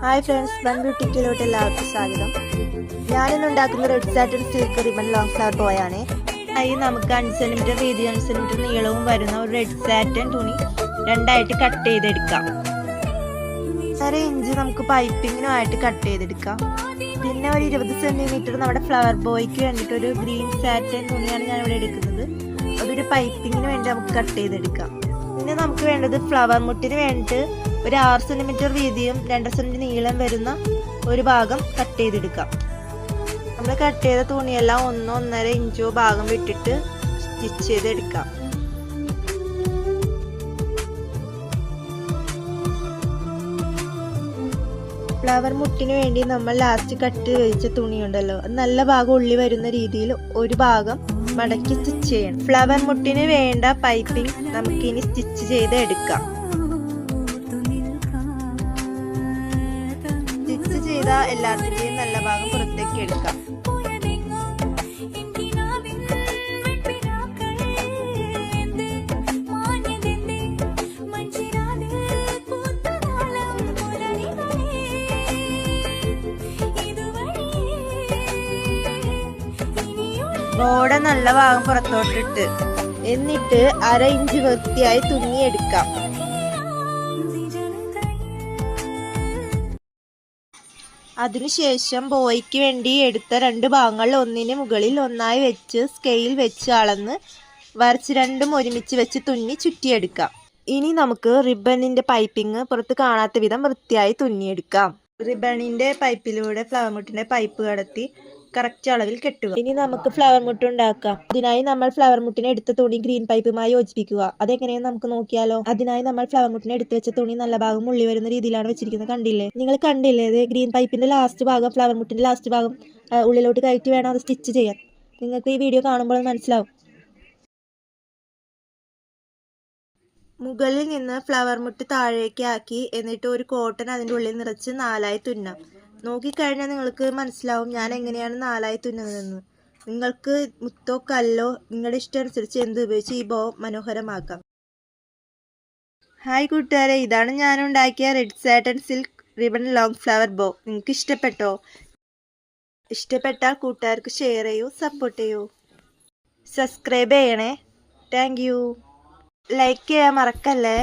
Hi friends, bun ബ്യൂട്ടിക്കിലോട്ട് എല്ലാവർക്കും സ്വാഗതം. ഞാനിന്ന് ഉണ്ടാക്കുന്ന red satin silk ribbon long flower boy ആണ്. അതിൽ നമുക്ക് 5 സെന്റിമീറ്റർ വീതി 5 സെന്റിമീറ്റർ നീളവും വരുന്ന ഒരു റെഡ് സാറ്റൻ തുണി രണ്ടായിട്ട് കട്ട് ചെയ്തെടുക്കാം. 1.5 ഇഞ്ച് നമുക്ക് പൈപ്പിങ്ങിനുമായിട്ട് കട്ട് ചെയ്തെടുക്കാം. പിന്നെ ഒരു 20 സെന്റിമീറ്റർ നമ്മുടെ ഫ്ലവർ ബോയ്ക്ക് വേണ്ടിയിട്ട് ഒരു ഗ്രീൻ സാറ്റൻ തുണിയാണ് ഞാൻ ഇവിടെ എടുക്കുന്നത്. അതൊരു പൈപ്പിങ്ങിന് വേണ്ടി നമുക്ക് കട്ട് ചെയ്തെടുക്കാം. പിന്നെ നമുക്ക് വേണ്ടത് ഫ്ലവർ മുട്ടിന് വേണ്ടിയിട്ട് ഒരു 6 സെന്റിമീറ്റർ വീതിയും 2 സെന്റിമീറ്റർ നീളം വരുന്ന ഒരു ഭാഗം കട്ട് ചെയ്തെടുക്കാം. നമ്മൾ കട്ട് ചെയ്ത തുണിയെല്ലാം 1-1.5 ഇഞ്ചോ ഭാഗം വിട്ടിട്ട് സ്റ്റിച്ച് ചെയ്തെടുക്കാം. ഫ്ലവർ മുട്ടിന് വേണ്ടി നമ്മൾ ലാസ്റ്റ് കട്ട് വെച്ച തുണിയുണ്ടല്ലോ, നല്ല ഭാഗം ഉള്ളി വരുന്ന രീതിയിൽ ഒരു ഭാഗം മടക്കി സ്റ്റിച്ച് ചെയ്യണം. ഫ്ലവർ മുട്ടിന് വേണ്ട പൈപ്പിംഗ് നമുക്കിനി സ്റ്റിച്ച് ചെയ്ത് എടുക്കാം. സ്റ്റിച്ച് ചെയ്ത എല്ലാത്തിന്റെയും നല്ല ഭാഗം പുറത്തേക്ക് എടുക്കാം. ബോർഡ് നല്ല ഭാഗം പുറത്തോട്ടിട്ട് എന്നിട്ട് 1/2 ഇഞ്ച് വൃത്തിയായി തുന്നിയെടുക്കാം. അതിനുശേഷം ബോയ്ക്ക് വേണ്ടി എടുത്ത 2 ഭാഗങ്ങൾ ഒന്നിന് മുകളിൽ ഒന്നായി വെച്ച് സ്കെയിൽ വെച്ച് അളന്ന് വരച്ച് രണ്ടും ഒരുമിച്ച് വെച്ച് തുന്നി ചുറ്റിയെടുക്കാം. ഇനി നമുക്ക് റിബണിന്റെ പൈപ്പിംഗ് പുറത്ത് കാണാത്ത വിധം വൃത്തിയായി തുന്നിയെടുക്കാം. റിബണിന്റെ പൈപ്പിലൂടെ ഫ്ലവർ മുട്ടിന്റെ പൈപ്പ് കടത്തി കറക്റ്റ് അളവിൽ കെട്ടുക. ഇനി നമുക്ക് ഫ്ലവർ മുട്ട് ഉണ്ടാക്കാം. അതിനായി നമ്മൾ ഫ്ലവർ മുട്ടിനെ എടുത്ത തുണി ഗ്രീൻ പൈപ്പുമായി യോജിപ്പിക്കുക. അതെങ്ങനെയെന്ന് നമുക്ക് നോക്കിയാലോ. അതിനായി നമ്മൾ ഫ്ലവർ മുട്ടിനെ എടുത്ത് വെച്ച തുണി നല്ല ഭാഗം ഉള്ളി വരുന്ന രീതിയിലാണ് വെച്ചിരിക്കുന്നത്. കണ്ടില്ലേ, നിങ്ങൾ കണ്ടില്ലേ? അത് ഗ്രീൻ പൈപ്പിന്റെ ലാസ്റ്റ് ഭാഗം ഫ്ലവർ മുട്ടിന്റെ ലാസ്റ്റ് ഭാഗം ഉള്ളിലോട്ട് കയറ്റി വേണം അത് സ്റ്റിച്ച് ചെയ്യാൻ. നിങ്ങൾക്ക് ഈ വീഡിയോ കാണുമ്പോൾ മനസ്സിലാവും. മുകളിൽ നിന്ന് ഫ്ലവർ മുട്ട് താഴേക്ക് ആക്കി എന്നിട്ട് ഒരു കോട്ടൺ അതിൻ്റെ ഉള്ളിൽ നിറച്ച് 4ആയി തുന്നാം. നോക്കിക്കഴിഞ്ഞാൽ നിങ്ങൾക്ക് മനസ്സിലാവും ഞാൻ എങ്ങനെയാണ് 4ആയി തുന്നുന്നതെന്ന്. നിങ്ങൾക്ക് മുത്തോ കല്ലോ നിങ്ങളുടെ ഇഷ്ടം അനുസരിച്ച് എന്ത് ഉപയോഗിച്ച് ഈ ബോ മനോഹരമാക്കാം. ഹായ് കൂട്ടുകാരെ, ഇതാണ് ഞാൻ ഉണ്ടാക്കിയ red satin silk ribbon long flower ബോ. നിങ്ങൾക്ക് ഇഷ്ടപ്പെട്ടോ? ഇഷ്ടപ്പെട്ടാൽ കൂട്ടുകാർക്ക് ഷെയർ ചെയ്യൂ, സപ്പോർട്ട് ചെയ്യൂ, സബ്സ്ക്രൈബ് ചെയ്യണേ. Thank you. ലൈക്ക് ചെയ്യാൻ മറക്കല്ലേ.